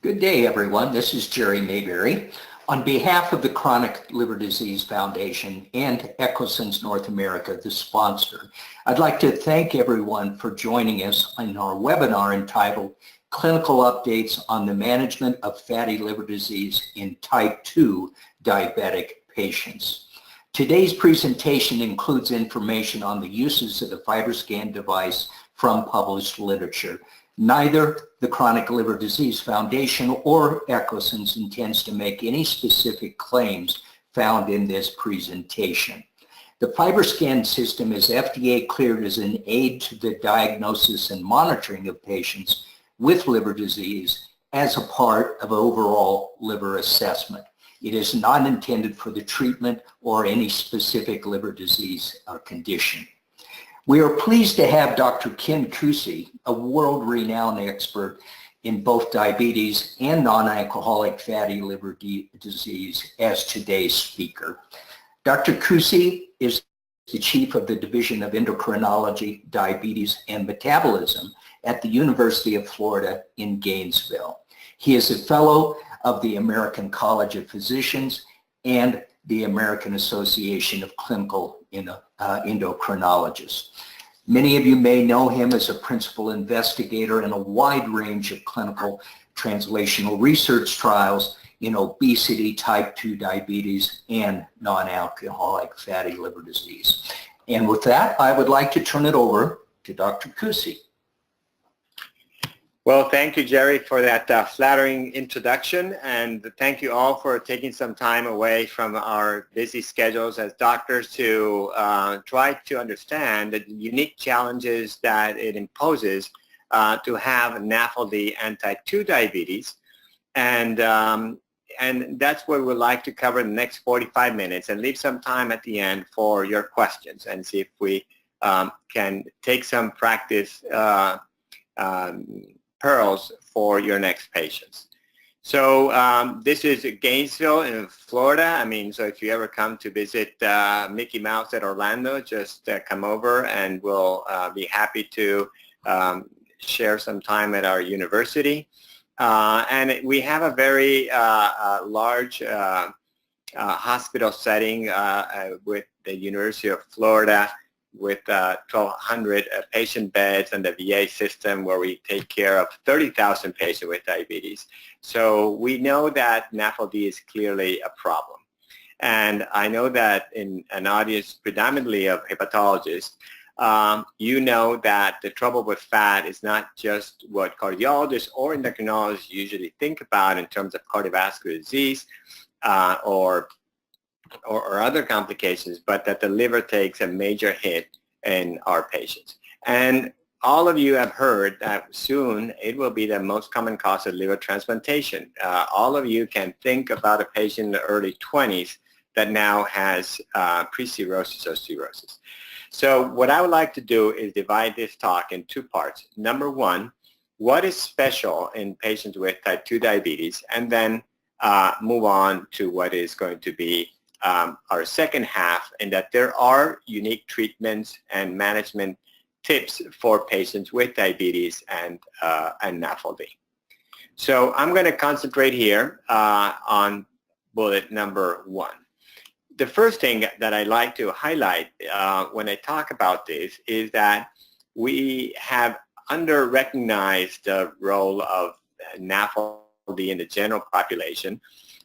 Good day, everyone. This is Jerry Mayberry. On behalf of the Chronic Liver Disease Foundation and Echosens North America, the sponsor, I'd like to thank everyone for joining us in our webinar entitled Clinical Updates on the Management of Fatty Liver Disease in Type 2 Diabetic Patients. Today's presentation includes information on the uses of the FibroScan device from published literature. Neither the Chronic Liver Disease Foundation or Echosens intends to make any specific claims found in this presentation. The FibroScan system is FDA cleared as an aid to the diagnosis and monitoring of patients with liver disease as a part of overall liver assessment. It is not intended for the treatment or any specific liver disease or condition. We are pleased to have Dr. Ken Cusi, a world-renowned expert in both diabetes and non-alcoholic fatty liver disease, as today's speaker. Dr. Cusi is the chief of the Division of Endocrinology, Diabetes, and Metabolism at the University of Florida in Gainesville. He is a fellow of the American College of Physicians and the American Association of Clinical Endocrinologists. Many of you may know him as a principal investigator in a wide range of clinical translational research trials in obesity, type 2 diabetes, and non-alcoholic fatty liver disease. And with that, I would like to turn it over to Dr. Cusi. Well, thank you, Jerry, for that flattering introduction, and thank you all for taking some time away from our busy schedules as doctors to try to understand the unique challenges that it imposes to have NAFLD and type 2 diabetes. And that's what we'd like to cover in the next 45 minutes and leave some time at the end for your questions and see if we can take some practice pearls for your next patients. So this is Gainesville in Florida. So if you ever come to visit Mickey Mouse at Orlando, just come over and we'll be happy to share some time at our university. And we have a very large hospital setting with the University of Florida, with 1,200 patient beds and the VA system where we take care of 30,000 patients with diabetes. So we know that NAFLD is clearly a problem. And I know that in an audience predominantly of hepatologists, you know that the trouble with fat is not just what cardiologists or endocrinologists usually think about in terms of cardiovascular disease or other complications, but that the liver takes a major hit in our patients. And all of you have heard that soon it will be the most common cause of liver transplantation. All of you can think about a patient in the early 20s that now has pre-cirrhosis or cirrhosis. So what I would like to do is divide this talk in two parts. Number one, what is special in patients with type 2 diabetes, and then move on to what is going to be our second half, and that there are unique treatments and management tips for patients with diabetes and NAFLD. So I'm going to concentrate here on bullet number one. The first thing that I like to highlight when I talk about this is that we have under-recognized the role of NAFLD in the general population,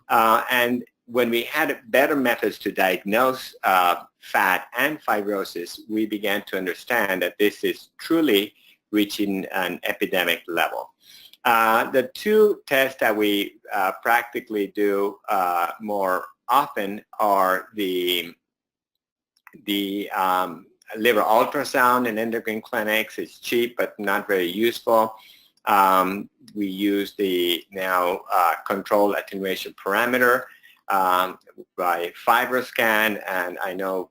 and when we had better methods to diagnose fat and fibrosis, we began to understand that this is truly reaching an epidemic level. The two tests that we practically do more often are the liver ultrasound in endocrine clinics. It's cheap but not very useful. We use the now control attenuation parameter by FibroScan, and I know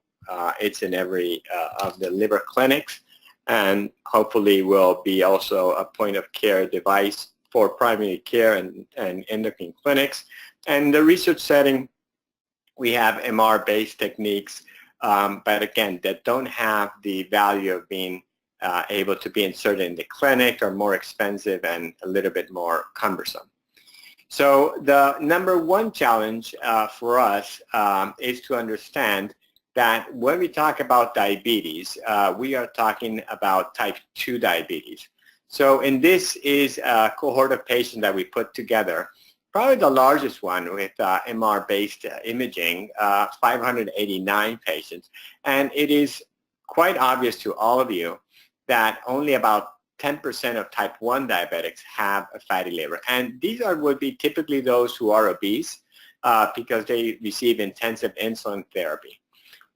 it's in every of the liver clinics, and hopefully will be also a point of care device for primary care and endocrine clinics. And the research setting, we have MR-based techniques, but again, that don't have the value of being able to be inserted in the clinic, or more expensive and a little bit more cumbersome. So the number one challenge for us is to understand that when we talk about diabetes, we are talking about type 2 diabetes. So in this is a cohort of patients that we put together, probably the largest one with MR-based imaging, 589 patients. And it is quite obvious to all of you that only about 10% of type 1 diabetics have a fatty liver. And these would be typically those who are obese because they receive intensive insulin therapy.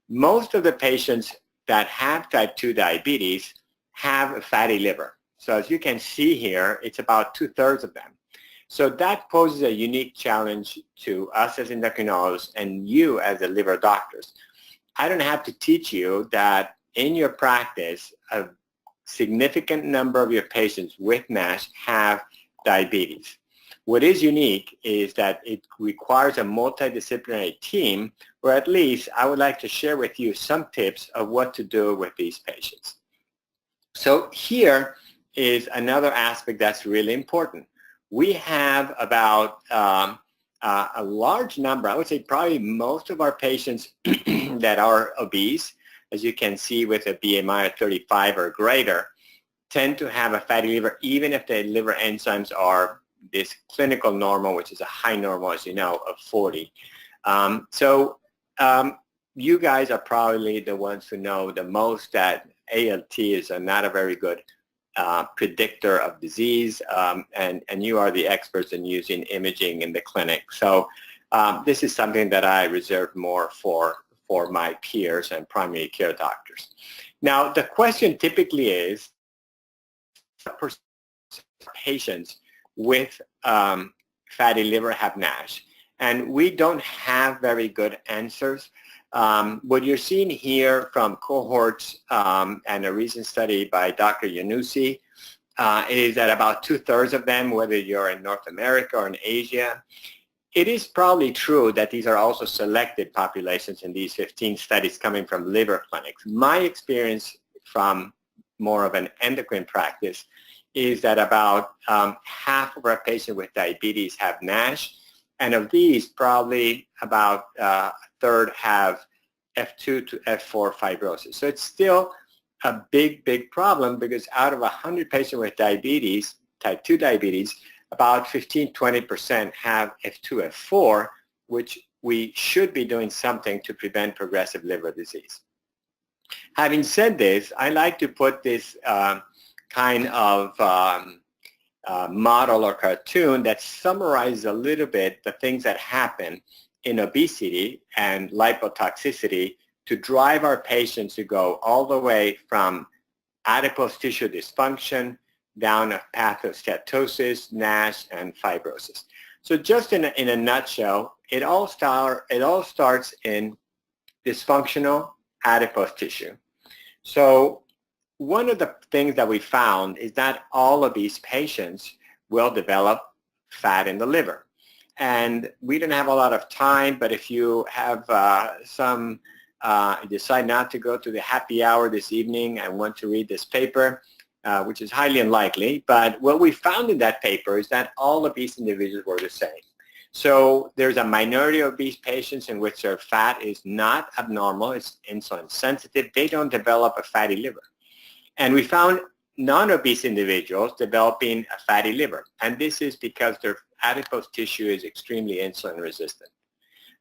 Most of the patients that have type 2 diabetes have a fatty liver. So as you can see here, it's about 2/3 of them. So that poses a unique challenge to us as endocrinologists and you as the liver doctors. I don't have to teach you that in your practice, a significant number of your patients with NASH have diabetes. What is unique is that it requires a multidisciplinary team, or at least I would like to share with you some tips of what to do with these patients. So here is another aspect that's really important. We have about a large number, I would say probably most of our patients that are obese, as you can see with a BMI of 35 or greater, tend to have a fatty liver even if their liver enzymes are this clinical normal, which is a high normal, as you know, of 40. You guys are probably the ones who know the most that ALT is not a very good predictor of disease, and you are the experts in using imaging in the clinic. So this is something that I reserve more for my peers and primary care doctors. Now, the question typically is, what percent of patients with fatty liver have NASH? And we don't have very good answers. What you're seeing here from cohorts and a recent study by Dr. Yunusi is that about 2/3 of them, whether you're in North America or in Asia, it is probably true that these are also selected populations in these 15 studies coming from liver clinics. My experience from more of an endocrine practice is that about half of our patients with diabetes have NASH, and of these, probably about a third have F2 to F4 fibrosis. So it's still a big, big problem because out of 100 patients with diabetes, type 2 diabetes, about 15-20% have F2, F4, which we should be doing something to prevent progressive liver disease. Having said this, I like to put this kind of model or cartoon that summarizes a little bit the things that happen in obesity and lipotoxicity to drive our patients to go all the way from adipose tissue dysfunction down a path of steatosis, NASH, and fibrosis. So just in a nutshell, it all starts in dysfunctional adipose tissue. So one of the things that we found is that all obese patients will develop fat in the liver. And we didn't have a lot of time, but if you have decide not to go to the happy hour this evening and want to read this paper, which is highly unlikely, but what we found in that paper is that all obese individuals were the same. So there's a minority of obese patients in which their fat is not abnormal, it's insulin sensitive, they don't develop a fatty liver. And we found non-obese individuals developing a fatty liver, and this is because their adipose tissue is extremely insulin resistant.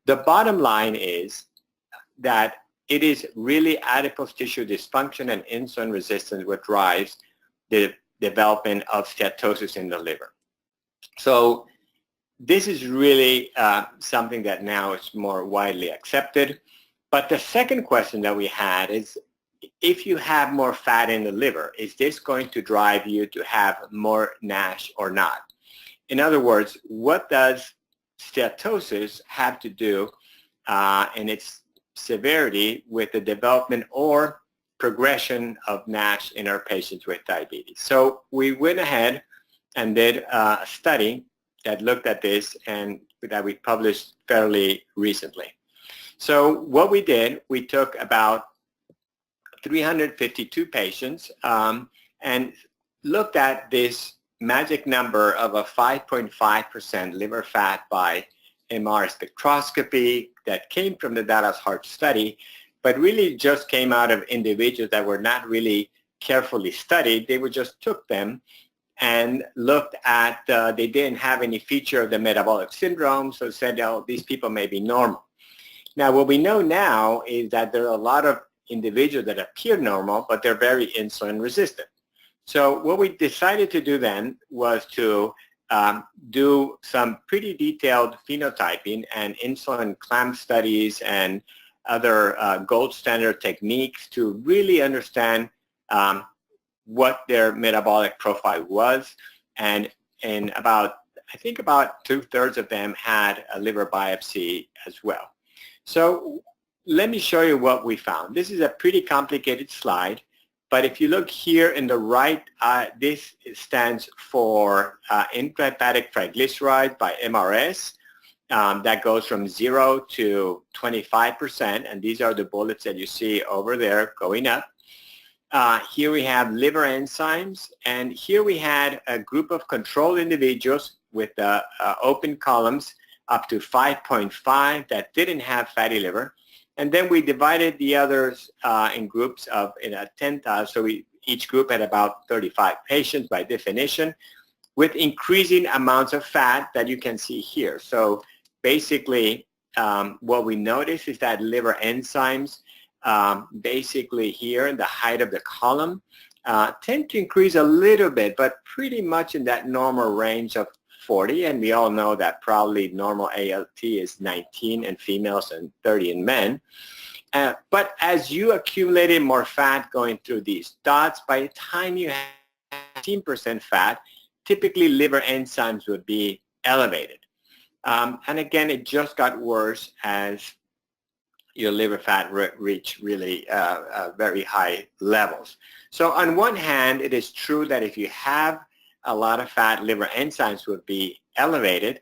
The bottom line is that it is really adipose tissue dysfunction and insulin resistance what drives the development of steatosis in the liver. So this is really something that now is more widely accepted. But the second question that we had is, if you have more fat in the liver, is this going to drive you to have more NASH or not? In other words, what does steatosis have to do in its severity with the development or progression of NASH in our patients with diabetes? So we went ahead and did a study that looked at this and that we published fairly recently. So what we did, we took about 352 patients and looked at this magic number of a 5.5% liver fat by MR spectroscopy that came from the Dallas Heart Study, but really just came out of individuals that were not really carefully studied. They just took them and looked at, they didn't have any feature of the metabolic syndrome, so said, oh, these people may be normal. Now, what we know now is that there are a lot of individuals that appear normal, but they're very insulin resistant. So what we decided to do then was to do some pretty detailed phenotyping and insulin clamp studies and other gold standard techniques to really understand what their metabolic profile was. And about, I think about 2/3 of them had a liver biopsy as well. So let me show you what we found. This is a pretty complicated slide, but if you look here in the right, this stands for intrahepatic triglyceride by MRS. That goes from 0 to 25%, and these are the bullets that you see over there going up. Here we have liver enzymes, and here we had a group of control individuals with open columns up to 5.5 that didn't have fatty liver. And then we divided the others in groups of 10,000, so each group had about 35 patients by definition, with increasing amounts of fat that you can see here. So basically, what we notice is that liver enzymes, basically here in the height of the column, tend to increase a little bit, but pretty much in that normal range of 40, and we all know that probably normal ALT is 19 in females and 30 in men. But as you accumulated more fat going through these dots, by the time you have 15% fat, typically liver enzymes would be elevated. And again, it just got worse as your liver fat reached really very high levels. So on one hand, it is true that if you have a lot of fat, liver enzymes would be elevated,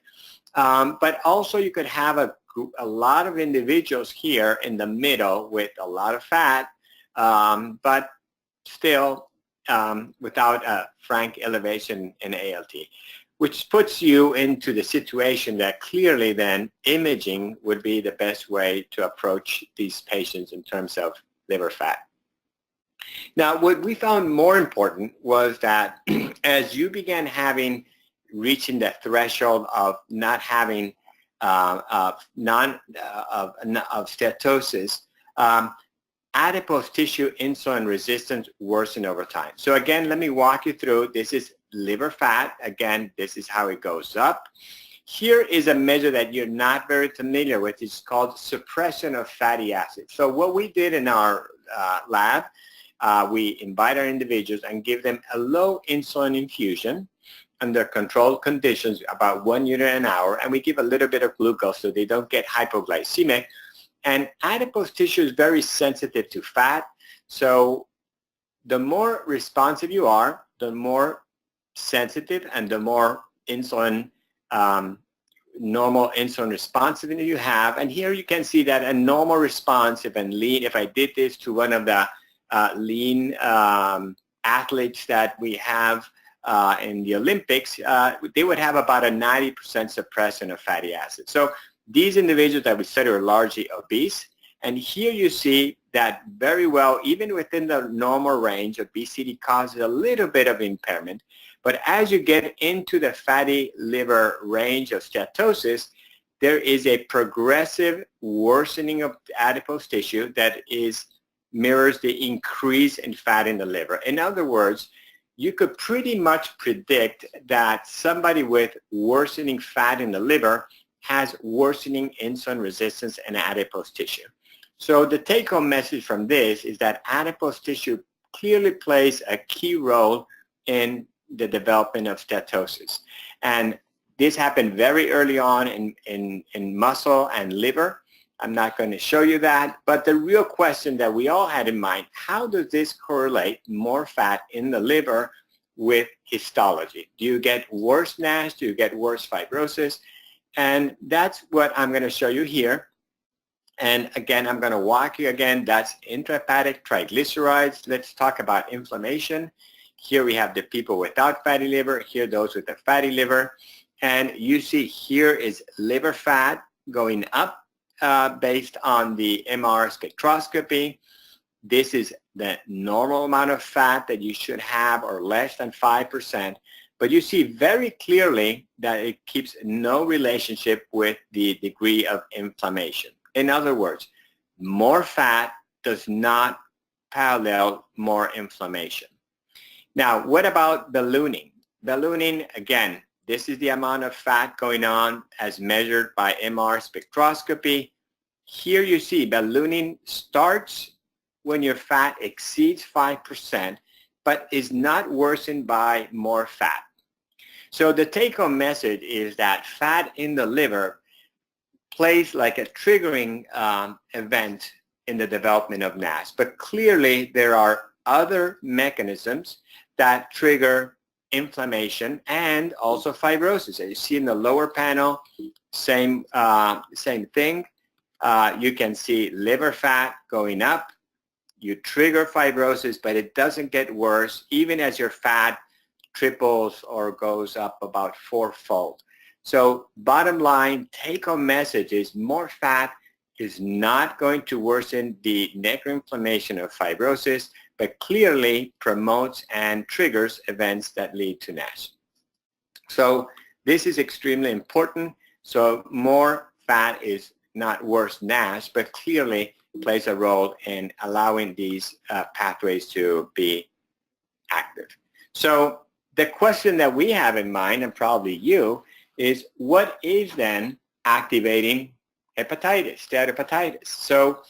but also you could have a lot of individuals here in the middle with a lot of fat, but still without a frank elevation in ALT, which puts you into the situation that clearly then imaging would be the best way to approach these patients in terms of liver fat. Now, what we found more important was that as you began reaching the threshold of not having of steatosis, adipose tissue insulin resistance worsened over time. So again, let me walk you through. This is liver fat. Again, this is how it goes up. Here is a measure that you're not very familiar with. It's called suppression of fatty acids. So what we did in our lab, we invite our individuals and give them a low insulin infusion under controlled conditions, about 1 unit an hour, and we give a little bit of glucose so they don't get hypoglycemic. And adipose tissue is very sensitive to fat, so the more responsive you are, the more sensitive and the more insulin, normal insulin responsiveness you have. And here you can see that a normal responsive and lean, if I did this to one of the lean athletes that we have in the Olympics, they would have about a 90% suppression of fatty acids. So these individuals that we study are largely obese, and here you see that very well, even within the normal range, obesity causes a little bit of impairment. But as you get into the fatty liver range of steatosis, there is a progressive worsening of adipose tissue that mirrors the increase in fat in the liver. In other words, you could pretty much predict that somebody with worsening fat in the liver has worsening insulin resistance and adipose tissue. So the take-home message from this is that adipose tissue clearly plays a key role in the development of steatosis. And this happened very early on in muscle and liver. I'm not going to show you that, but the real question that we all had in mind, how does this correlate more fat in the liver with histology? Do you get worse NASH? Do you get worse fibrosis? And that's what I'm going to show you here. And again, I'm going to walk you again. That's intrahepatic triglycerides. Let's talk about inflammation. Here we have the people without fatty liver, here those with a fatty liver. And you see here is liver fat going up based on the MR spectroscopy. This is the normal amount of fat that you should have, or less than 5%. But you see very clearly that it keeps no relationship with the degree of inflammation. In other words, more fat does not parallel more inflammation. Now, what about ballooning? Ballooning, again, this is the amount of fat going on as measured by MR spectroscopy. Here you see ballooning starts when your fat exceeds 5%, but is not worsened by more fat. So the take-home message is that fat in the liver plays like a triggering event in the development of NASH. But clearly there are other mechanisms that trigger inflammation and also fibrosis. As you see in the lower panel, same thing. You can see liver fat going up. You trigger fibrosis, but it doesn't get worse even as your fat triples or goes up about 4-fold. So bottom line, take-home message is more fat is not going to worsen the necroinflammation of fibrosis, but clearly promotes and triggers events that lead to NASH. So this is extremely important. So more fat is not worse NASH, but clearly plays a role in allowing these pathways to be active. So the question that we have in mind, and probably you, is what is then activating hepatitis, steatohepatitis? So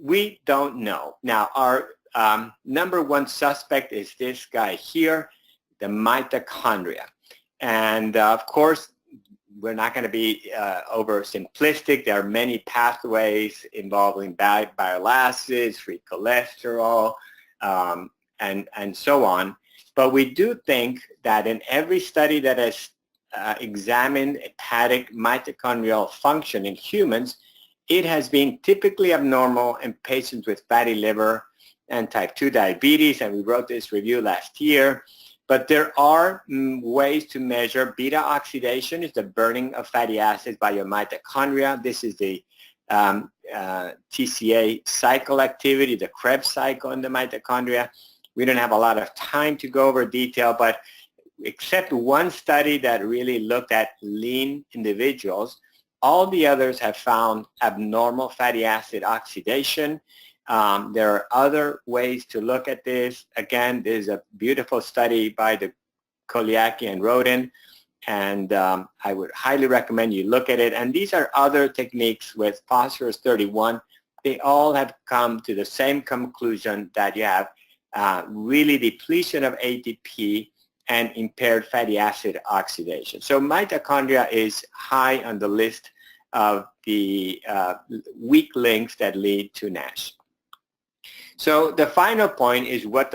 we don't know. Now, our number one suspect is this guy here, the mitochondria. And of course, we're not going to be over simplistic. There are many pathways involving bile acids, free cholesterol, and so on. But we do think that in every study that has examined hepatic mitochondrial function in humans, it has been typically abnormal in patients with fatty liver and type 2 diabetes, and we wrote this review last year. But there are ways to measure beta oxidation, is the burning of fatty acids by your mitochondria. This is the TCA cycle activity, the Krebs cycle in the mitochondria. We don't have a lot of time to go over detail, but except one study that really looked at lean individuals, all the others have found abnormal fatty acid oxidation. There are other ways to look at this. Again, there's a beautiful study by the Koliaki and Roden, and I would highly recommend you look at it. And these are other techniques with phosphorus 31. They all have come to the same conclusion that you have really depletion of ATP and impaired fatty acid oxidation. So mitochondria is high on the list of the weak links that lead to NASH. So the final point is what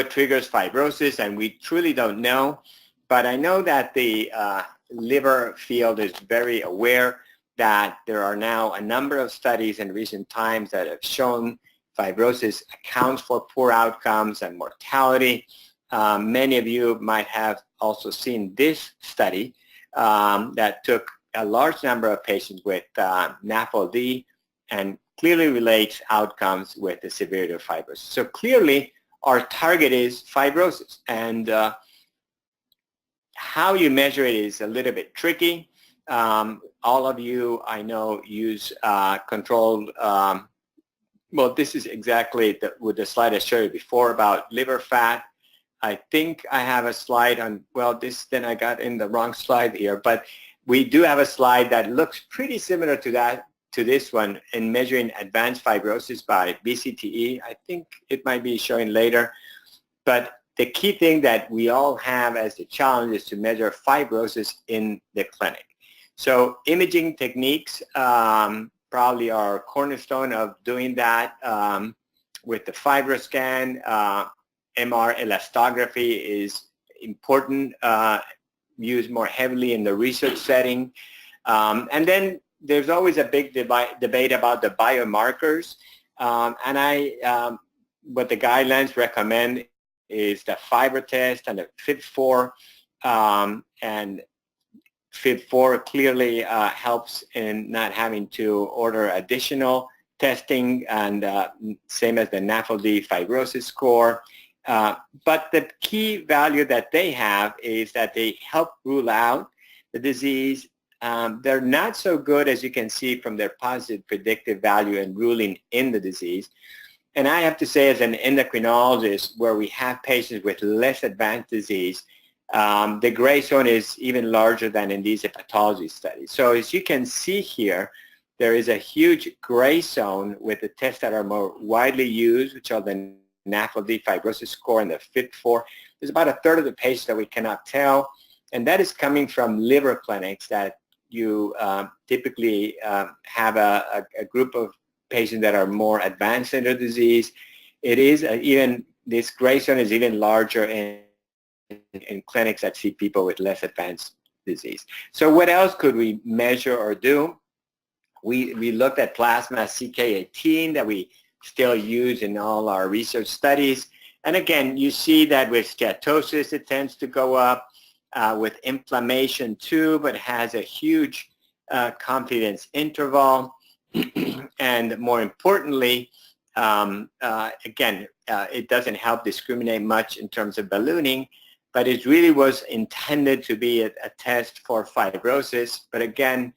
triggers fibrosis, and we truly don't know, but I know that the liver field is very aware that there are now a number of studies in recent times that have shown fibrosis accounts for poor outcomes and mortality. Many of you might have also seen this study that took a large number of patients with NAFLD and clearly relates outcomes with the severity of fibrosis. So clearly our target is fibrosis, and how you measure it is a little bit tricky. All of you I know use controlled, well, this is exactly with the slide I showed you before about liver fat. I think I have a slide on, well, then I got in the wrong slide here, but we do have a slide that looks pretty similar to this one in measuring advanced fibrosis by BCTE. I think it might be showing later. But the key thing that we all have as the challenge is to measure fibrosis in the clinic. So imaging techniques probably are a cornerstone of doing that with the FibroScan. MR elastography is important, used more heavily in the research setting. And then there's always a big debate about the biomarkers. And what the guidelines recommend is the fiber test and the FIB4, and FIB4 clearly helps in not having to order additional testing, and same as the NAFLD fibrosis score. But the key value that they have is that they help rule out the disease. They're not so good, as you can see from their positive predictive value in ruling in the disease. And I have to say, as an endocrinologist, where we have patients with less advanced disease, the gray zone is even larger than in these hepatology studies. So as you can see here, there is a huge gray zone with the tests that are more widely used, which are the NAFLD fibrosis score and the FIB4. There's about a third of the patients that we cannot tell, and that is coming from liver clinics that you typically have a group of patients that are more advanced in their disease. It is even, this gray zone is even larger in clinics that see people with less advanced disease. So what else could we measure or do? We looked at plasma CK18 that we still use in all our research studies. And again, you see that with steatosis, it tends to go up, with inflammation too, but has a huge confidence interval. And more importantly, again, it doesn't help discriminate much in terms of ballooning, but it really was intended to be a test for fibrosis. But again,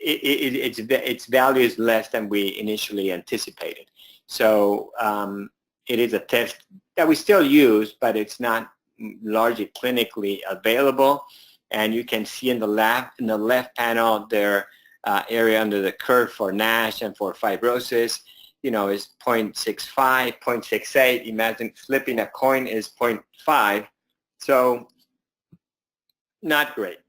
its value is less than we initially anticipated. So it is a test that we still use, but it's not largely clinically available. And you can see in the left panel their area under the curve for NASH and for fibrosis, is 0.65, 0.68. Imagine flipping a coin is 0.5. So not great.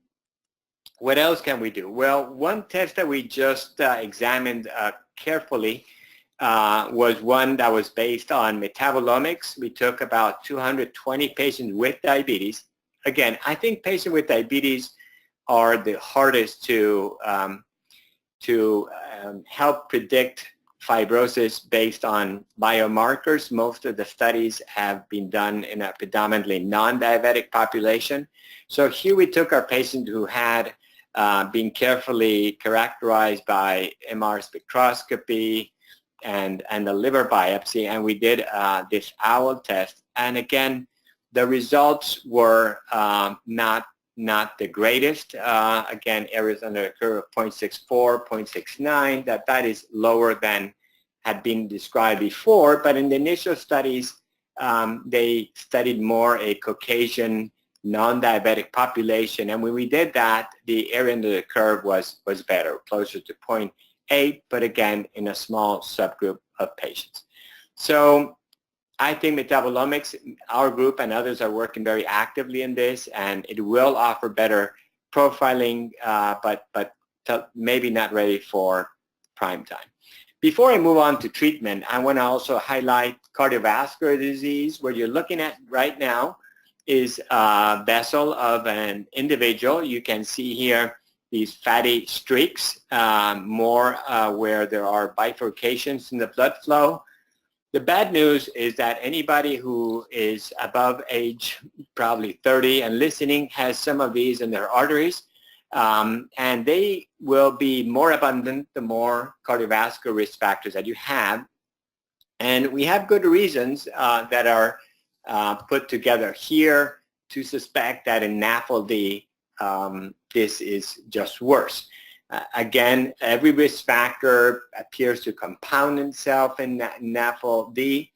What else can we do? Well, one test that we just examined carefully was one that was based on metabolomics. We took about 220 patients with diabetes. Again, I think patients with diabetes are the hardest to help predict fibrosis based on biomarkers. Most of the studies have been done in a predominantly non-diabetic population. So here we took our patients who had been carefully characterized by MR spectroscopy and the liver biopsy, and we did this OWL test. And again, the results were not the greatest. Again, areas under the curve of 0.64, 0.69, that is lower than had been described before. But in the initial studies, they studied more a Caucasian non-diabetic population. And when we did that, the area under the curve was better, closer to 0.8, but again, in a small subgroup of patients. So I think metabolomics, our group and others are working very actively in this, and it will offer better profiling, but maybe not ready for prime time. Before I move on to treatment, I want to also highlight cardiovascular disease. What you're looking at right now is a vessel of an individual. You can see here these fatty streaks, more where there are bifurcations in the blood flow. The bad news is that anybody who is above age, probably 30 and listening, has some of these in their arteries, and they will be more abundant the more cardiovascular risk factors that you have. And we have good reasons that are put together here to suspect that in NAFLD, this is just worse. Again, every risk factor appears to compound itself in NAFLD.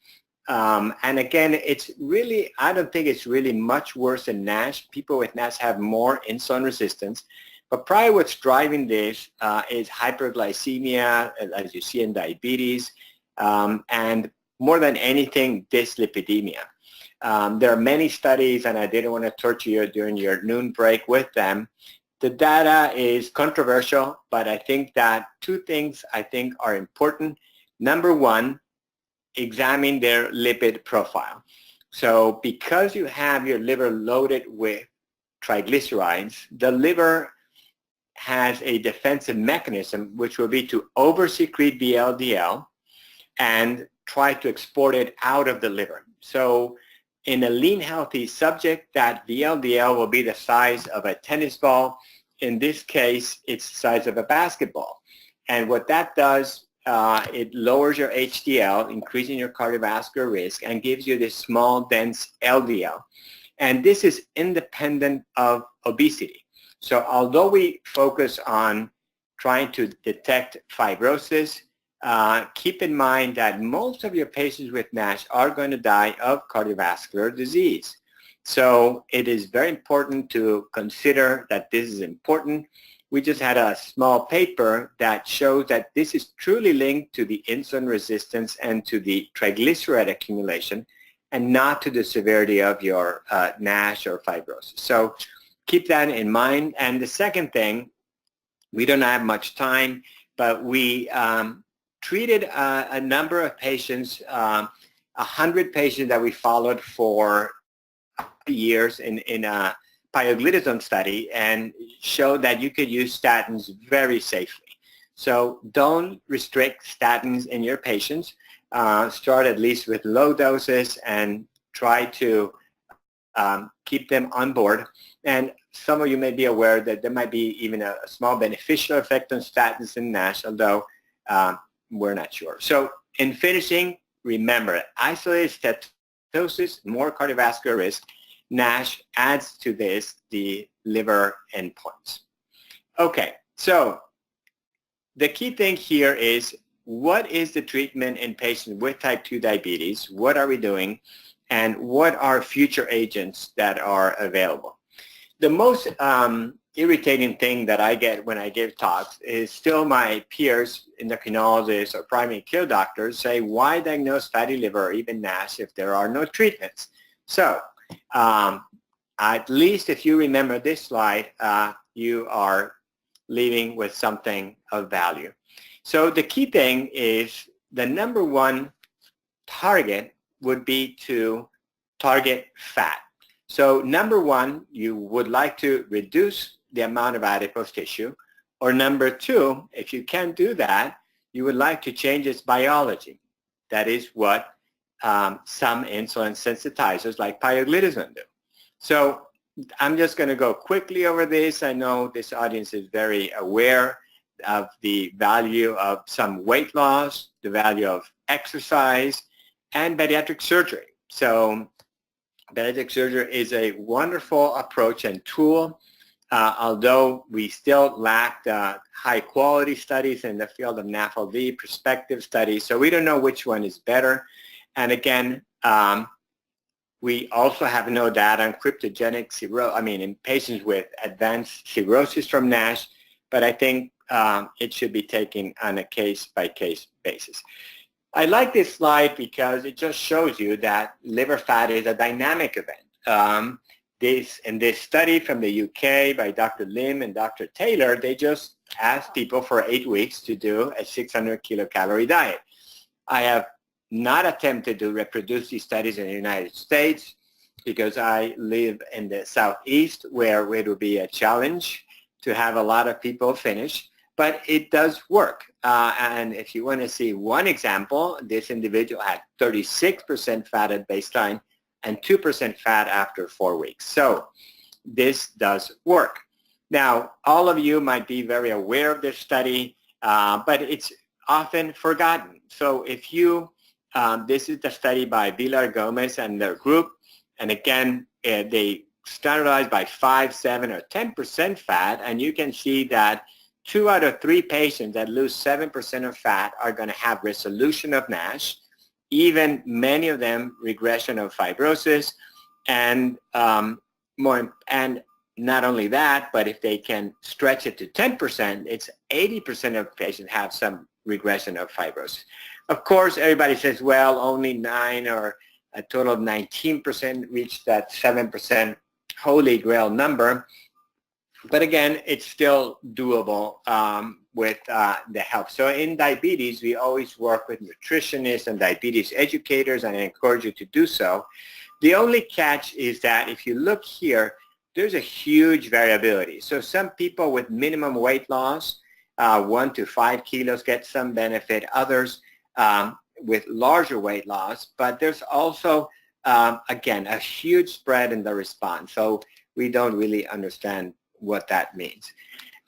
And again, it's really, I don't think it's really much worse in NASH. People with NASH have more insulin resistance. But probably what's driving this is hyperglycemia, as you see in diabetes, and more than anything, dyslipidemia. There are many studies, and I didn't want to torture you during your noon break with them. The data is controversial, but I think that two things I think are important. Number one, examine their lipid profile. So because you have your liver loaded with triglycerides, the liver has a defensive mechanism which will be to oversecrete VLDL and try to export it out of the liver. So in a lean, healthy subject, that VLDL will be the size of a tennis ball. In this case, it's the size of a basketball. And what that does, it lowers your HDL, increasing your cardiovascular risk, and gives you this small, dense LDL. And this is independent of obesity. So although we focus on trying to detect fibrosis, keep in mind that most of your patients with NASH are going to die of cardiovascular disease. So it is very important to consider that this is important. We just had a small paper that shows that this is truly linked to the insulin resistance and to the triglyceride accumulation, and not to the severity of your NASH or fibrosis. So keep that in mind. And the second thing, we don't have much time, but we treated a number of patients, 100 patients that we followed for years in a pioglitazone study, and showed that you could use statins very safely. So don't restrict statins in your patients. Start at least with low doses and try to keep them on board. And some of you may be aware that there might be even a small beneficial effect on statins in NASH, although we're not sure. So in finishing, remember, isolated steatosis, more cardiovascular risk. NASH adds to this the liver endpoints. Okay, so the key thing here is, what is the treatment in patients with type 2 diabetes? What are we doing? And what are future agents that are available? The most irritating thing that I get when I give talks is still my peers, endocrinologists or primary care doctors, say, why diagnose fatty liver or even NASH if there are no treatments? So at least if you remember this slide, you are leaving with something of value. So the key thing is, the number one target would be to target fat. So number one, you would like to reduce the amount of adipose tissue. Or number two, if you can't do that, you would like to change its biology. That is what some insulin sensitizers like pioglitazone do. So I'm just going to go quickly over this. I know this audience is very aware of the value of some weight loss, the value of exercise, and bariatric surgery. So bariatric surgery is a wonderful approach and tool, although we still lack high quality studies in the field of NAFLD, prospective studies, so we don't know which one is better. And again, we also have no data on cryptogenic cirrhosis, in patients with advanced cirrhosis from NASH, but I think it should be taken on a case-by-case basis. I like this slide because it just shows you that liver fat is a dynamic event. In this study from the UK by Dr. Lim and Dr. Taylor, they just asked people for 8 weeks to do a 600 kilocalorie diet. I have not attempted to reproduce these studies in the United States because I live in the Southeast, where it would be a challenge to have a lot of people finish, but it does work. And if you want to see one example, this individual had 36% fat at baseline and 2% fat after 4 weeks. So this does work. Now, all of you might be very aware of this study, but it's often forgotten. So if you, this is the study by Vilar Gomez and their group, and again, they standardized by 5, 7, or 10% fat, and you can see that 2 out of 3 patients that lose 7% of fat are going to have resolution of NASH, even many of them regression of fibrosis, and and not only that, but if they can stretch it to 10%, it's 80% of patients have some regression of fibrosis. Of course, everybody says, well, only 9 or a total of 19% reach that 7% holy grail number. But again, it's still doable with the help. So in diabetes, we always work with nutritionists and diabetes educators, and I encourage you to do so. The only catch is that if you look here, there's a huge variability. So some people with minimum weight loss, 1 to 5 kilos, get some benefit. Others with larger weight loss, but there's also, again, a huge spread in the response. So we don't really understand what that means.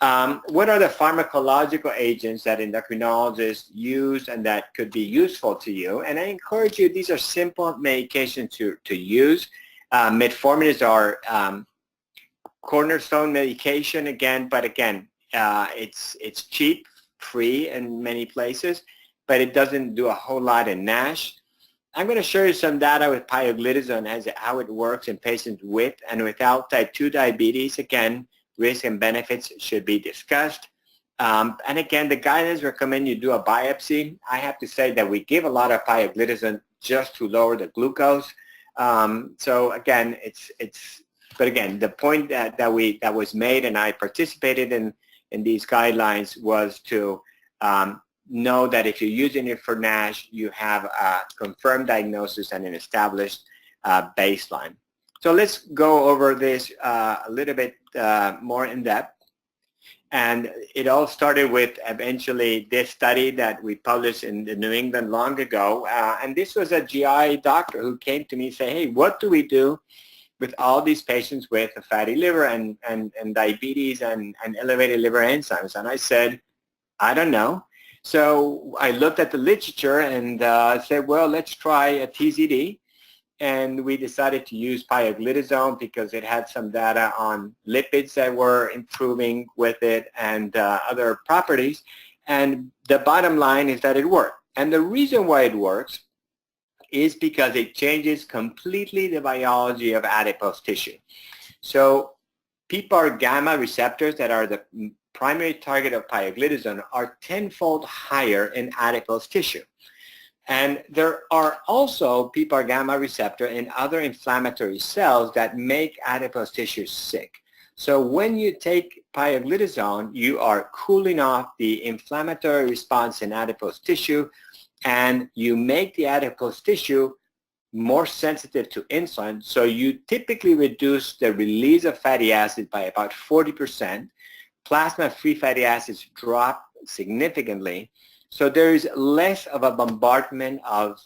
What are the pharmacological agents that endocrinologists use and that could be useful to you? And I encourage you, these are simple medications to use. Metformin is our cornerstone medication again, but again, it's cheap, free in many places, but it doesn't do a whole lot in NASH. I'm going to show you some data with pioglitazone as how it works in patients with and without type 2 diabetes. Again, risk and benefits should be discussed. And again, the guidance recommend you do a biopsy. I have to say that we give a lot of pioglitazone just to lower the glucose. So again, but again, the point that was made, and I participated in these guidelines, was to know that if you're using it for NASH, you have a confirmed diagnosis and an established baseline. So let's go over this a little bit more in depth. And it all started with eventually this study that we published in the New England long ago. And this was a GI doctor who came to me and said, hey, what do we do with all these patients with a fatty liver and diabetes and elevated liver enzymes? And I said, I don't know. So I looked at the literature and said, well, let's try a TZD. And we decided to use pioglitazone because it had some data on lipids that were improving with it and other properties. And the bottom line is that it worked. And the reason why it works is because it changes completely the biology of adipose tissue. So PPAR gamma receptors that are the primary target of pioglitazone are tenfold higher in adipose tissue. And there are also PPAR gamma receptor in other inflammatory cells that make adipose tissue sick. So when you take pioglitazone, you are cooling off the inflammatory response in adipose tissue, and you make the adipose tissue more sensitive to insulin. So you typically reduce the release of fatty acids by about 40%. Plasma-free fatty acids drop significantly. So there is less of a bombardment of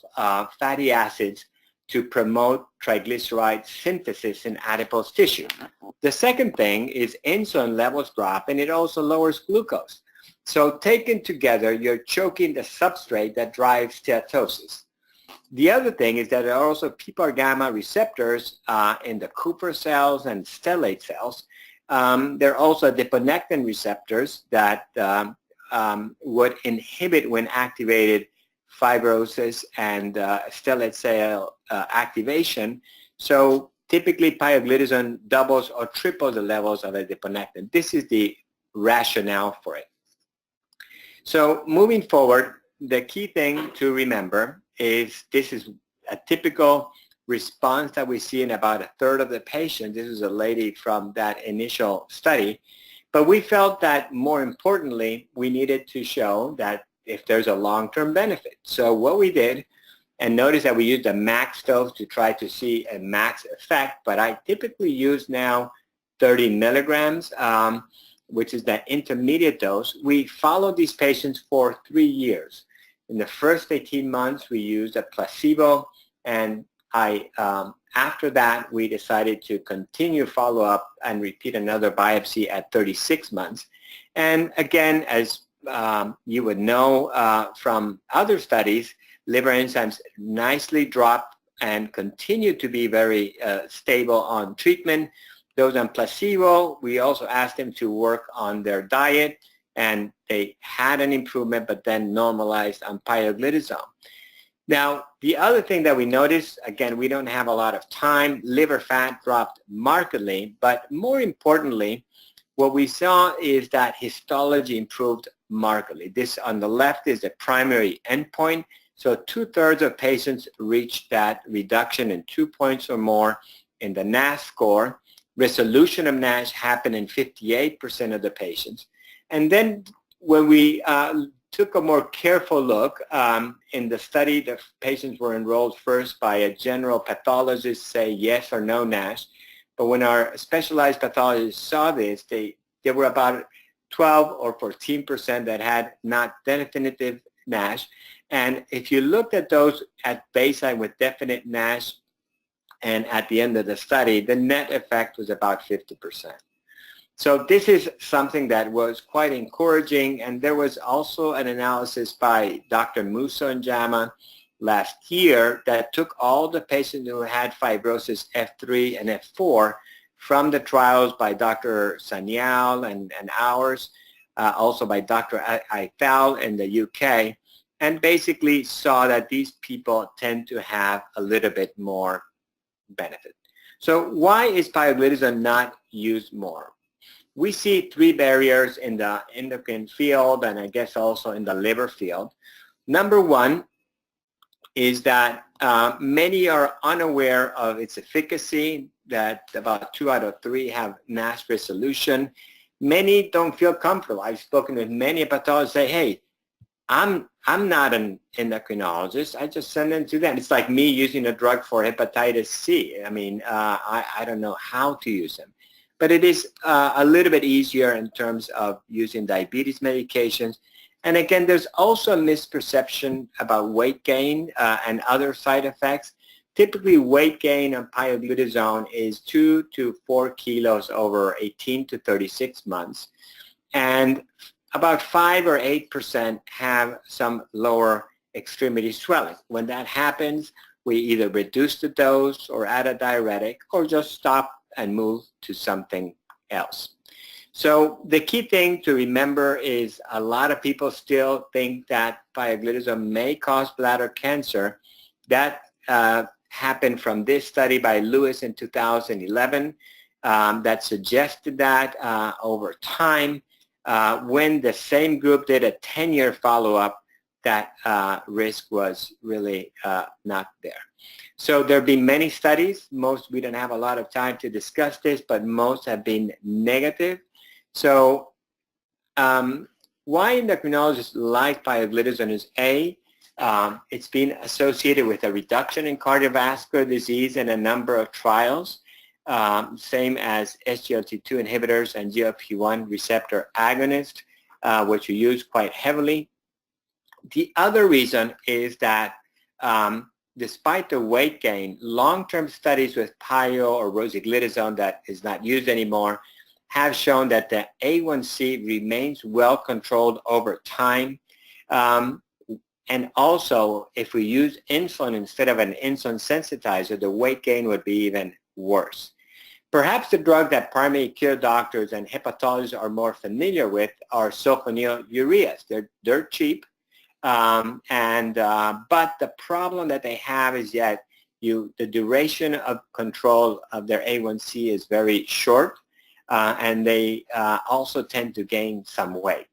fatty acids to promote triglyceride synthesis in adipose tissue. The second thing is insulin levels drop, and it also lowers glucose. So taken together, you're choking the substrate that drives steatosis. The other thing is that there are also PPAR gamma receptors in the Cooper cells and stellate cells. There are also adiponectin receptors that would inhibit, when activated, fibrosis and stellate cell activation. So typically pioglitazone doubles or triples the levels of adiponectin. This is the rationale for it. So moving forward, the key thing to remember is this is a typical response that we see in about a third of the patients. This is a lady from that initial study. But we felt that more importantly, we needed to show that if there's a long-term benefit. So what we did, and notice that we used a max dose to try to see a max effect, but I typically use now 30 milligrams, which is that intermediate dose. We followed these patients for 3 years. In the first 18 months, we used a placebo, and after that, we decided to continue follow-up and repeat another biopsy at 36 months. And again, as you would know from other studies, liver enzymes nicely drop and continue to be very stable on treatment. Those on placebo, we also asked them to work on their diet, and they had an improvement, but then normalized on pioglitazone. Now, the other thing that we noticed, again, we don't have a lot of time, liver fat dropped markedly, but more importantly, what we saw is that histology improved markedly. This on the left is the primary endpoint. So 2/3 of patients reached that reduction in 2 points or more in the NASH score. Resolution of NASH happened in 58% of the patients. And then when we took a more careful look in the study, the patients were enrolled first by a general pathologist, say yes or no NASH. But when our specialized pathologists saw this, there were about 12 or 14% that had not definitive NASH. And if you looked at those at baseline with definite NASH and at the end of the study, the net effect was about 50%. So this is something that was quite encouraging, and there was also an analysis by Dr. Musso and Jama last year that took all the patients who had fibrosis F3 and F4 from the trials by Dr. Sanyal and ours, also by Dr. Eitel in the UK, and basically saw that these people tend to have a little bit more benefit. So why is pioglitazone not used more? We see three barriers in the endocrine field, and I guess also in the liver field. Number one is that many are unaware of its efficacy, that about 2 out of 3 have NASH resolution. Many don't feel comfortable. I've spoken with many hepatologists say, hey, I'm not an endocrinologist. I just send them to them. It's like me using a drug for hepatitis C. I mean, I don't know how to use them. But it is a little bit easier in terms of using diabetes medications. And again, there's also a misperception about weight gain and other side effects. Typically, weight gain on pioglitazone is 2 to 4 kilos over 18 to 36 months. And about 5 or 8% have some lower extremity swelling. When that happens, we either reduce the dose or add a diuretic or just stop and move to something else. So the key thing to remember is a lot of people still think that pioglitazone may cause bladder cancer. That happened from this study by Lewis in 2011 that suggested that over time, when the same group did a 10-year follow-up, that risk was really not there. So there have been many studies. Most, we don't have a lot of time to discuss this, but most have been negative. So why endocrinologists like pioglitazone is A, it's been associated with a reduction in cardiovascular disease in a number of trials, same as SGLT2 inhibitors and GLP-1 receptor agonists, which are used quite heavily. The other reason is that despite the weight gain, long-term studies with pio or rosiglitazone that is not used anymore have shown that the A1C remains well controlled over time. And also, if we use insulin instead of an insulin sensitizer, the weight gain would be even worse. Perhaps the drug that primary care doctors and hepatologists are more familiar with are sulfonylureas. They're cheap. But the problem that they have is that the duration of control of their A1C is very short, and they also tend to gain some weight.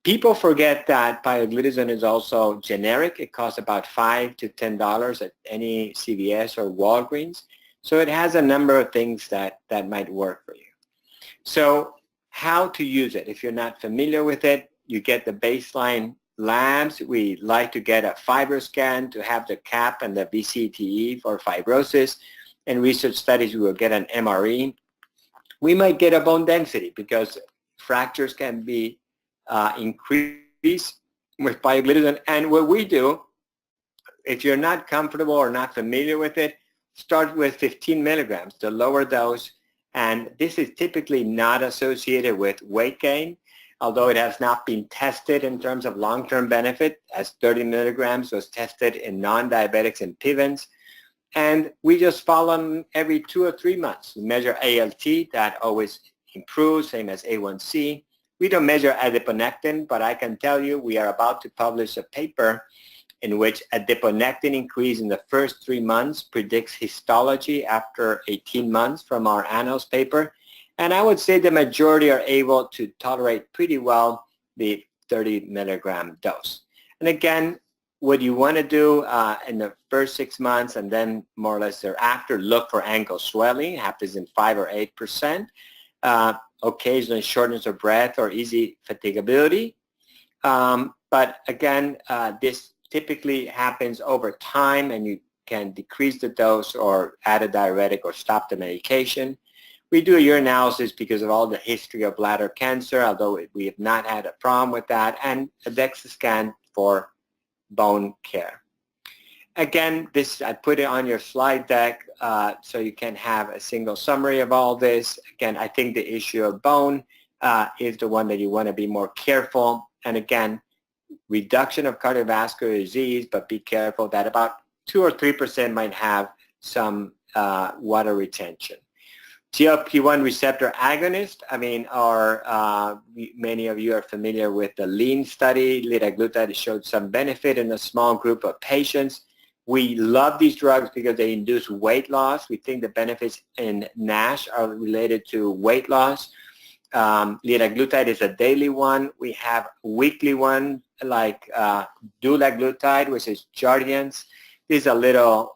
People forget that pioglitazone is also generic. It costs about $5 to $10 at any CVS or Walgreens. So it has a number of things that might work for you. So how to use it? If you're not familiar with it, you get the baseline labs. We like to get a FibroScan to have the CAP and the VCTE for fibrosis. In research studies, we will get an MRE. We might get a bone density because fractures can be increased with pioglitazone. And what we do, if you're not comfortable or not familiar with it, start with 15 milligrams, the lower dose. And this is typically not associated with weight gain, although it has not been tested in terms of long-term benefit, as 30 milligrams was tested in non-diabetics and PIVENS. And we just follow them every 2 or 3 months. We measure ALT, that always improves, same as A1C. We don't measure adiponectin, but I can tell you we are about to publish a paper in which adiponectin increase in the first 3 months predicts histology after 18 months from our annals paper. And I would say the majority are able to tolerate pretty well the 30 milligram dose. And again, what you want to do in the first 6 months and then more or less thereafter, look for ankle swelling, happens in 5 or 8%. Occasionally shortness of breath or easy fatigability. But again, this typically happens over time, and you can decrease the dose or add a diuretic or stop the medication. We do a urinalysis because of all the history of bladder cancer, although we have not had a problem with that, and a DEXA scan for bone care. Again, I put it on your slide deck so you can have a single summary of all this. Again, I think the issue of bone is the one that you want to be more careful. And again, reduction of cardiovascular disease, but be careful that about 2 or 3% might have some water retention. GLP-1 receptor agonist, I mean, many of you are familiar with the LEAN study. Liraglutide showed some benefit in a small group of patients. We love these drugs because they induce weight loss. We think the benefits in NASH are related to weight loss. Liraglutide is a daily one. We have weekly one like dulaglutide, which is Jardiance. This is a little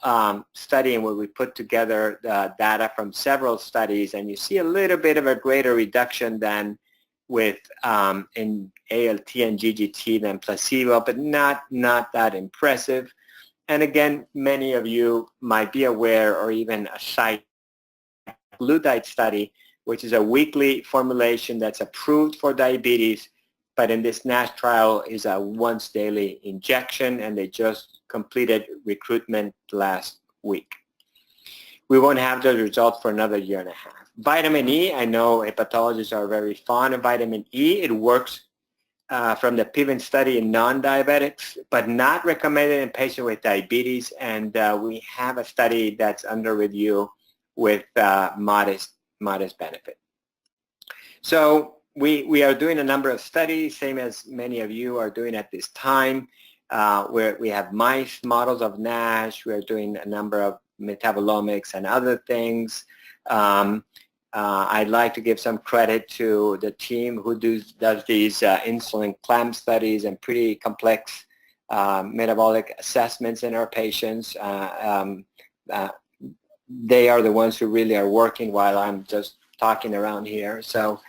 study in where we put together the data from several studies, and you see a little bit of a greater reduction than with in ALT and GGT than placebo, but not that impressive. And again, many of you might be aware, or even a glutide study, which is a weekly formulation that's approved for diabetes, but in this NASH trial is a once daily injection, and they just completed recruitment last week. We won't have those results for another year and a half. Vitamin E, I know hepatologists are very fond of vitamin E. It works from the PIVEN study in non-diabetics, but not recommended in patients with diabetes, and we have a study that's under review with modest benefit. So we are doing a number of studies, same as many of you are doing at this time, where we have mice models of NASH. We are doing a number of metabolomics and other things. I'd like to give some credit to the team who does these insulin clamp studies and pretty complex metabolic assessments in our patients. They are the ones who really are working while I'm just talking around here. So,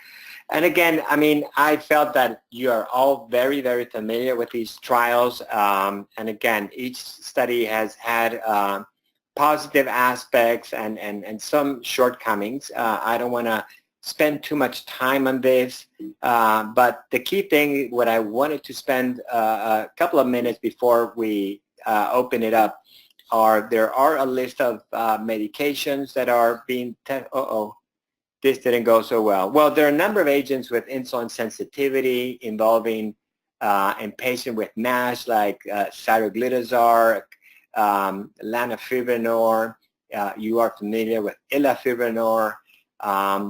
and again, I mean, I felt that you are all very, very familiar with these trials. And again, each study has had positive aspects and some shortcomings. I don't want to spend too much time on this, but the key thing, what I wanted to spend a couple of minutes before we open it up, there are a list of medications that are being tested. This didn't go so well. Well, there are a number of agents with insulin sensitivity involving in patients with NASH, like saroglitazar, lanifibranor. You are familiar with elafibranor.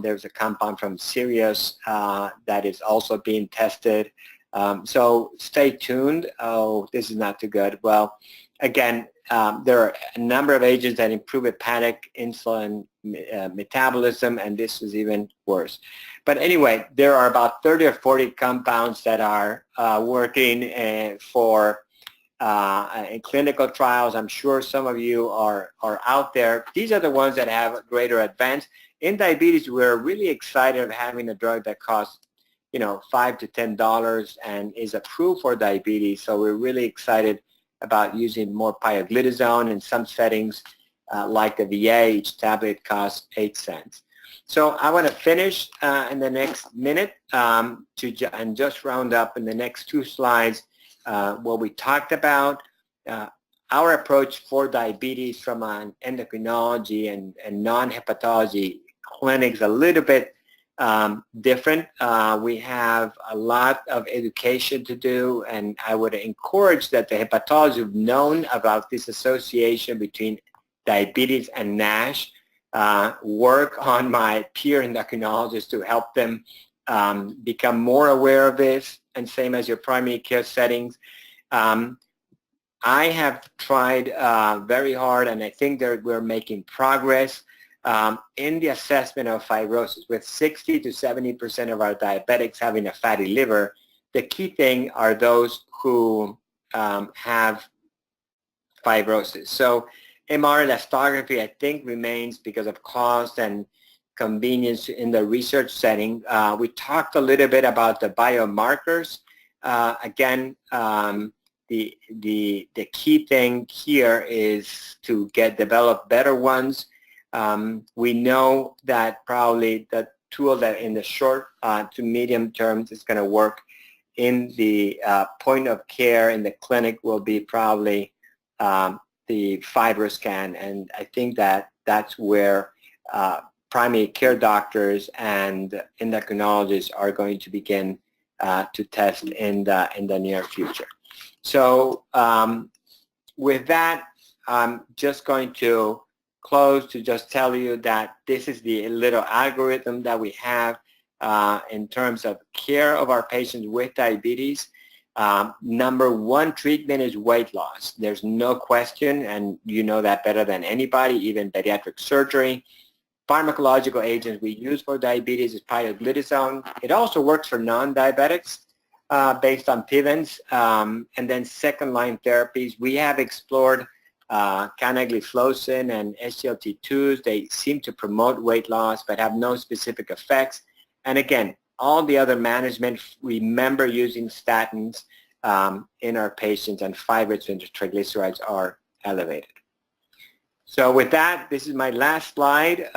There's a compound from Sirius that is also being tested. So stay tuned. Oh, this is not too good. Well, again, there are a number of agents that improve hepatic insulin metabolism, and this is even worse. But anyway, there are about 30 or 40 compounds that are working in clinical trials. I'm sure some of you are out there. These are the ones that have greater advance. In diabetes, we're really excited of having a drug that costs, $5 to $10 and is approved for diabetes. So we're really excited about using more pioglitazone in some settings, like the VA. Each tablet costs 8 cents. So I want to finish in the next minute and just round up in the next 2 slides what we talked about. Our approach for diabetes from an endocrinology and non-hepatology clinics a little bit different. We have a lot of education to do, and I would encourage that the hepatologists who've known about this association between diabetes and NASH work on my peer endocrinologists to help them become more aware of this, and same as your primary care settings. I have tried very hard, and I think that we're making progress in the assessment of fibrosis. With 60 to 70% of our diabetics having a fatty liver, the key thing are those who have fibrosis. So MR elastography, I think, remains because of cost and convenience in the research setting. We talked a little bit about the biomarkers. Again, the key thing here is to develop better ones. We know that probably the tool that in the short to medium term is going to work in the point of care in the clinic will be probably the FibroScan, and I think that that's where primary care doctors and endocrinologists are going to begin to test in the near future. So with that, I'm just going to close to just tell you that this is the little algorithm that we have in terms of care of our patients with diabetes. Number one treatment is weight loss. There's no question, and you know that better than anybody, even bariatric surgery. Pharmacological agents we use for diabetes is pioglitazone. It also works for non-diabetics based on Pivens. And then second-line therapies, we have explored canagliflozin and SGLT2s. They seem to promote weight loss but have no specific effects. And again, all the other management, remember using statins in our patients, and fibrates and triglycerides are elevated. So with that, this is my last slide.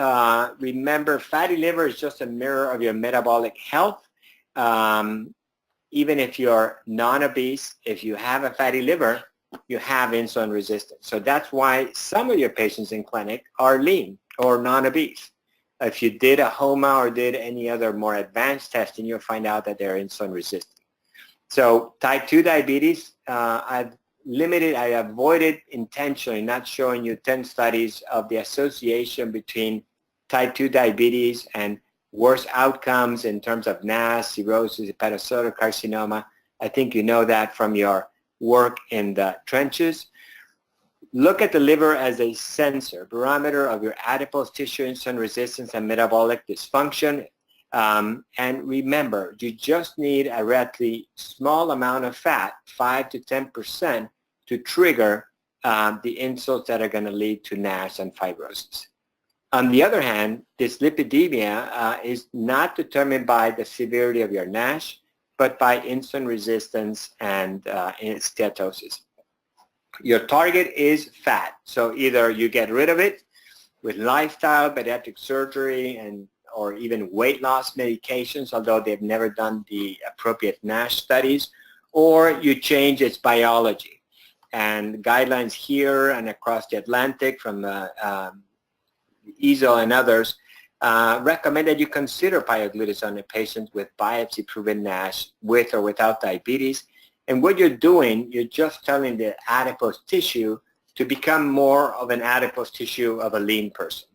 Remember, fatty liver is just a mirror of your metabolic health. Even if you're non-obese, if you have a fatty liver, you have insulin resistance. So that's why some of your patients in clinic are lean or non-obese. If you did a HOMA or did any other more advanced testing, you'll find out that they're insulin resistant. So type 2 diabetes, I avoided intentionally not showing you 10 studies of the association between type 2 diabetes and worse outcomes in terms of NASH, cirrhosis, hepatocellular carcinoma. I think you know that from your work in the trenches. Look at the liver as a sensor, barometer of your adipose tissue insulin resistance and metabolic dysfunction. And remember, you just need a relatively small amount of fat, 5 to 10%, to trigger the insults that are going to lead to NASH and fibrosis. On the other hand, dyslipidemia is not determined by the severity of your NASH, but by insulin resistance and steatosis. Your target is fat. So either you get rid of it with lifestyle, bariatric surgery, or even weight loss medications, although they've never done the appropriate NASH studies, or you change its biology. And guidelines here and across the Atlantic from EASL and others recommend that you consider pioglitazone in patients with biopsy-proven NASH with or without diabetes. And what you're doing, you're just telling the adipose tissue to become more of an adipose tissue of a lean person.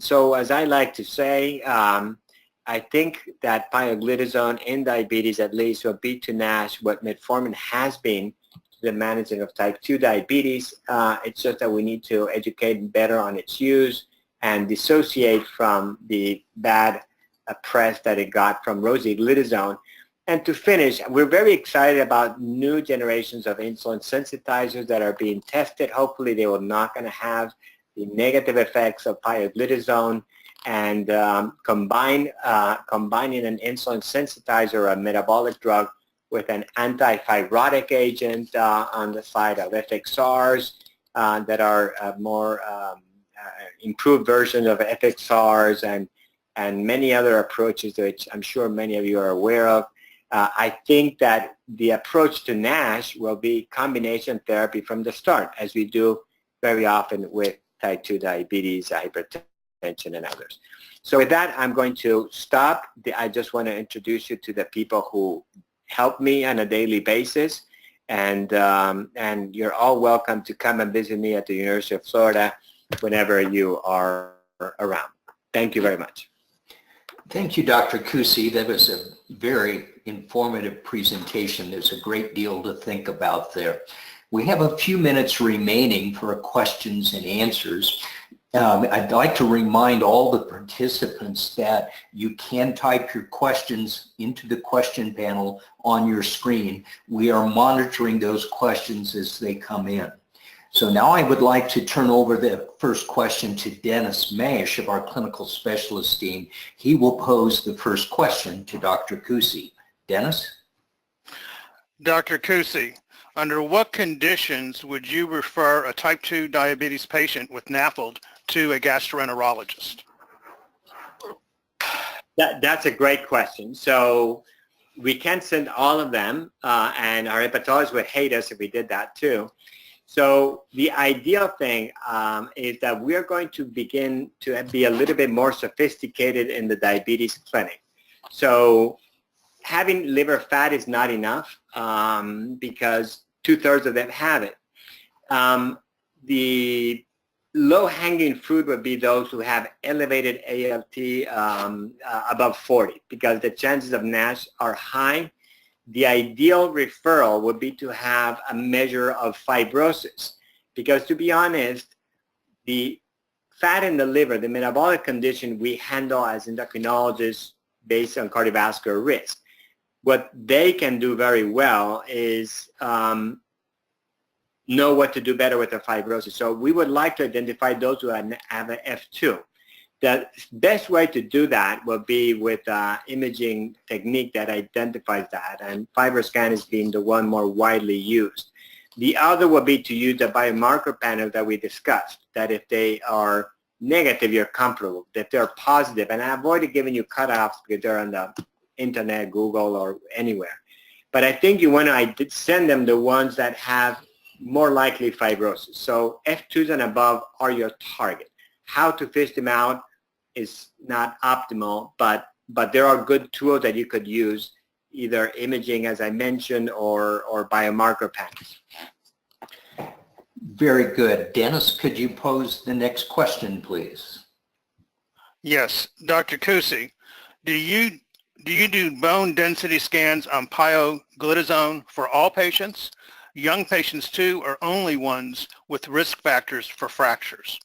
So as I like to say, I think that pioglitazone in diabetes at least will be to NASH what metformin has been to the management of type 2 diabetes. It's just that we need to educate better on its use and dissociate from the bad press that it got from rosiglitazone. And to finish, we're very excited about new generations of insulin sensitizers that are being tested. Hopefully they will not going to have the negative effects of pioglitazone, and combining an insulin sensitizer or a metabolic drug with an anti-fibrotic agent on the side of FXRs that are more improved versions of FXRs and many other approaches which I'm sure many of you are aware of. I think that the approach to NASH will be combination therapy from the start, as we do very often with type 2 diabetes, hypertension, and others. So with that, I'm going to stop. I just want to introduce you to the people who help me on a daily basis, and you're all welcome to come and visit me at the University of Florida whenever you are around. Thank you very much. Thank you, Dr. Cusi. That was a very informative presentation. There's a great deal to think about there. We have a few minutes remaining for questions and answers. I'd like to remind all the participants that you can type your questions into the question panel on your screen. We are monitoring those questions as they come in. So now I would like to turn over the first question to Dennis Mash of our clinical specialist team. He will pose the first question to Dr. Cusi. Dennis? Dr. Cusi, under what conditions would you refer a type 2 diabetes patient with NAFLD to a gastroenterologist? That's a great question. So we can't send all of them, and our hepatologist would hate us if we did that too. So the ideal thing is that we are going to begin to be a little bit more sophisticated in the diabetes clinic. So having liver fat is not enough because 2/3 of them have it. The low-hanging fruit would be those who have elevated ALT above 40 because the chances of NASH are high. The ideal referral would be to have a measure of fibrosis because, to be honest, the fat in the liver, the metabolic condition, we handle as endocrinologists based on cardiovascular risk. What they can do very well is know what to do better with the fibrosis. So we would like to identify those who have an F2. The best way to do that will be with imaging technique that identifies that, and FibroScan is being the one more widely used. The other will be to use the biomarker panel that we discussed, that if they are negative, you're comfortable, that they're positive, and I avoided giving you cutoffs because they're on the internet, Google, or anywhere. But I think you want to send them the ones that have more likely fibrosis. So F2s and above are your target. How to fish them out is not optimal, but there are good tools that you could use, either imaging, as I mentioned, or biomarker panels. Very good. Dennis, could you pose the next question, please? Yes, Dr. Cusi, do you do bone density scans on pioglitazone for all patients, young patients too, or only ones with risk factors for fractures?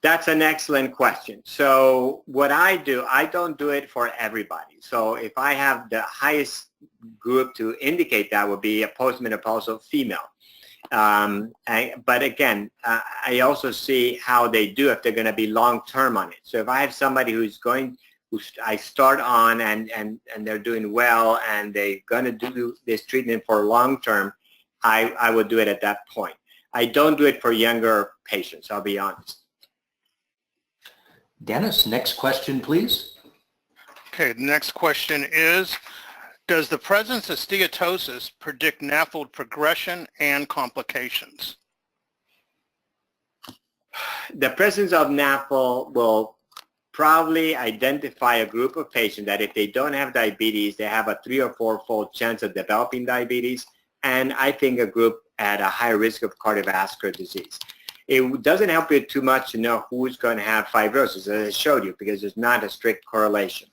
That's an excellent question. So what I do, I don't do it for everybody. So if I have the highest group to indicate, that would be a postmenopausal female. But again, I also see how they do if they're going to be long-term on it. So if I have somebody who I start on and they're doing well and they're going to do this treatment for long-term, I would do it at that point. I don't do it for younger patients, I'll be honest. Dennis, next question, please. Okay, the next question is, does the presence of steatosis predict NAFLD progression and complications? The presence of NAFLD will probably identify a group of patients that if they don't have diabetes, they have a 3 or 4-fold chance of developing diabetes, and I think a group at a high risk of cardiovascular disease. It doesn't help you too much to know who's going to have fibrosis, as I showed you, because there's not a strict correlation.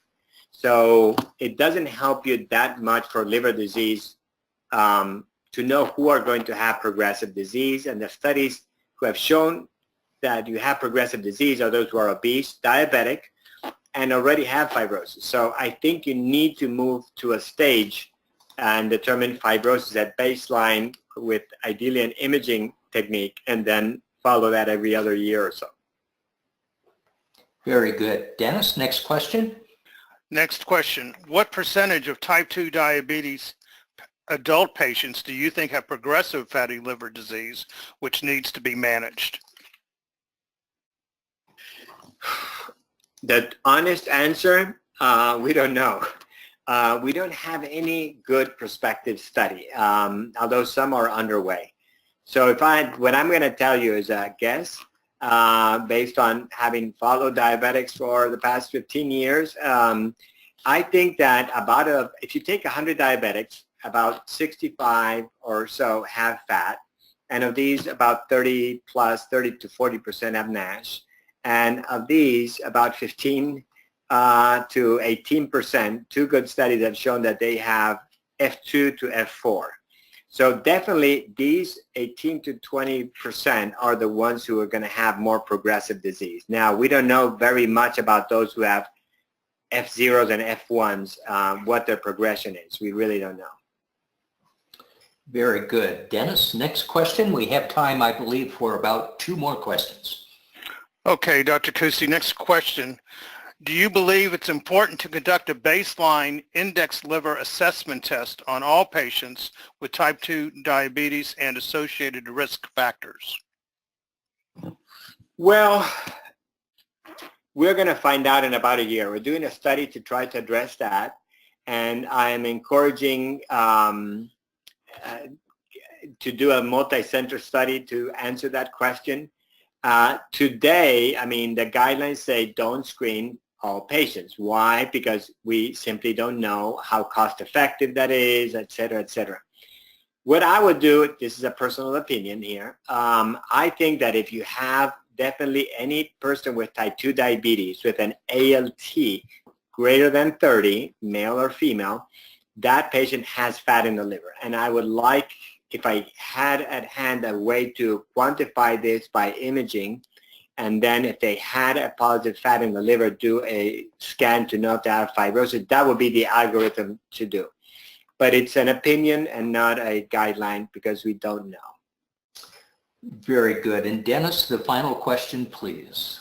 So it doesn't help you that much for liver disease to know who are going to have progressive disease. And the studies who have shown that you have progressive disease are those who are obese, diabetic, and already have fibrosis. So I think you need to move to a stage and determine fibrosis at baseline with ideally an imaging technique, and then follow that every other year or so. Very good. Dennis, next question. Next question. What percentage of type 2 diabetes adult patients do you think have progressive fatty liver disease, which needs to be managed? The honest answer, we don't know. We don't have any good prospective study, although some are underway. So what I'm going to tell you is a guess based on having followed diabetics for the past 15 years. I think that if you take 100 diabetics, about 65 or so have fat, and of these about 30 to 40% have NASH, and of these about 15 to 18%, two good studies have shown that they have F2 to F4. So definitely these 18 to 20% are the ones who are going to have more progressive disease. Now, we don't know very much about those who have F0s and F1s, what their progression is. We really don't know. Very good. Dennis, next question. We have time, I believe, for about 2 more questions. Okay, Dr. Cusi, next question. Do you believe it's important to conduct a baseline index liver assessment test on all patients with type 2 diabetes and associated risk factors? Well, we're going to find out in about a year. We're doing a study to try to address that. and I am encouraging to do a multi-center study to answer that question. Today, I mean, the guidelines say don't screen all patients. Why? Because we simply don't know how cost-effective that is, et cetera, et cetera. What I would do, this is a personal opinion here, I think that if you have definitely any person with type 2 diabetes with an ALT greater than 30, male or female, that patient has fat in the liver. And I would like, if I had at hand a way to quantify this by imaging, and then if they had a positive fat in the liver, do a scan to know if they have fibrosis, that would be the algorithm to do. But it's an opinion and not a guideline because we don't know. Very good. And Dennis, the final question, please.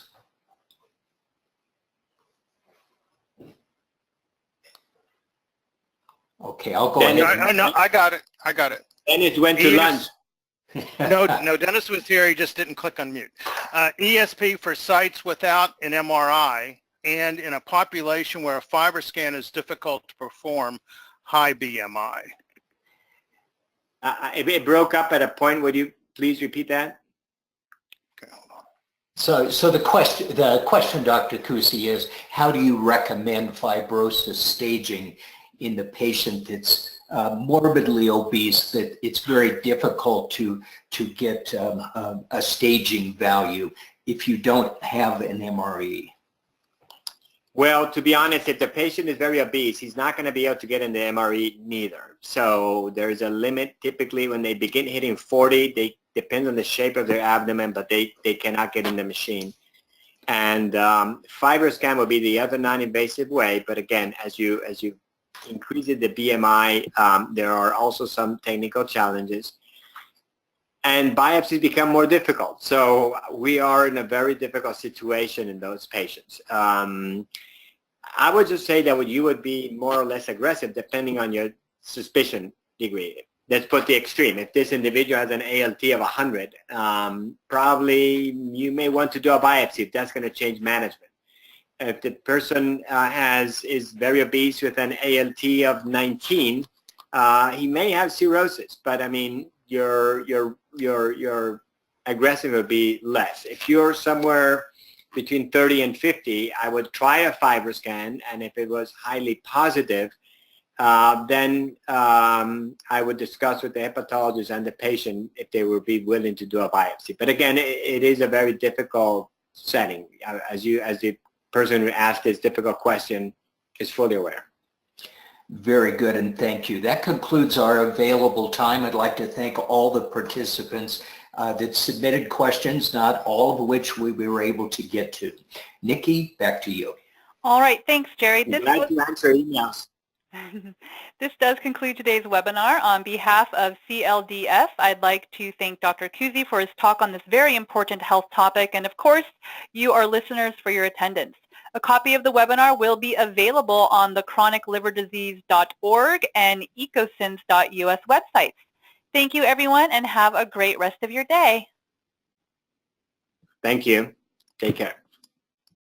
Okay, I'll go ahead. No, I got it. I got it. Dennis went to lunch. No, Dennis was here. He just didn't click on mute. ESP for sites without an MRI and in a population where a FibroScan is difficult to perform, high BMI. It broke up at a point. Would you please repeat that? Okay, hold on. So the question, Dr. Cusi, is how do you recommend fibrosis staging in the patient that's morbidly obese, that it's very difficult to get a staging value if you don't have an MRE? Well, to be honest, if the patient is very obese, he's not going to be able to get in the MRE neither. So there's a limit. Typically, when they begin hitting 40, they depends on the shape of their abdomen, but they cannot get in the machine. And FibroScan will be the other non-invasive way. But again, as you increase the BMI, there are also some technical challenges. And biopsies become more difficult. So we are in a very difficult situation in those patients. I would just say that you would be more or less aggressive depending on your suspicion degree. Let's put the extreme. If this individual has an ALT of 100, probably you may want to do a biopsy if that's going to change management. If the person is very obese with an ALT of 19, he may have cirrhosis, but I mean, your aggressive would be less. If you're somewhere between 30 and 50, I would try a FibroScan, and if it was highly positive, then I would discuss with the hepatologist and the patient if they would be willing to do a biopsy. But again, it is a very difficult setting, as the person who asked this difficult question is fully aware. Very good, and thank you. That concludes our available time. I'd like to thank all the participants that submitted questions, not all of which we were able to get to. Nikki, back to you. All right, thanks, Jerry. I'd like to answer emails. This does conclude today's webinar. On behalf of CLDF, I'd like to thank Dr. Cusi for his talk on this very important health topic, and of course, you, our listeners, for your attendance. A copy of the webinar will be available on the chronicliverdisease.org and ecosins.us websites. Thank you, everyone, and have a great rest of your day. Thank you. Take care.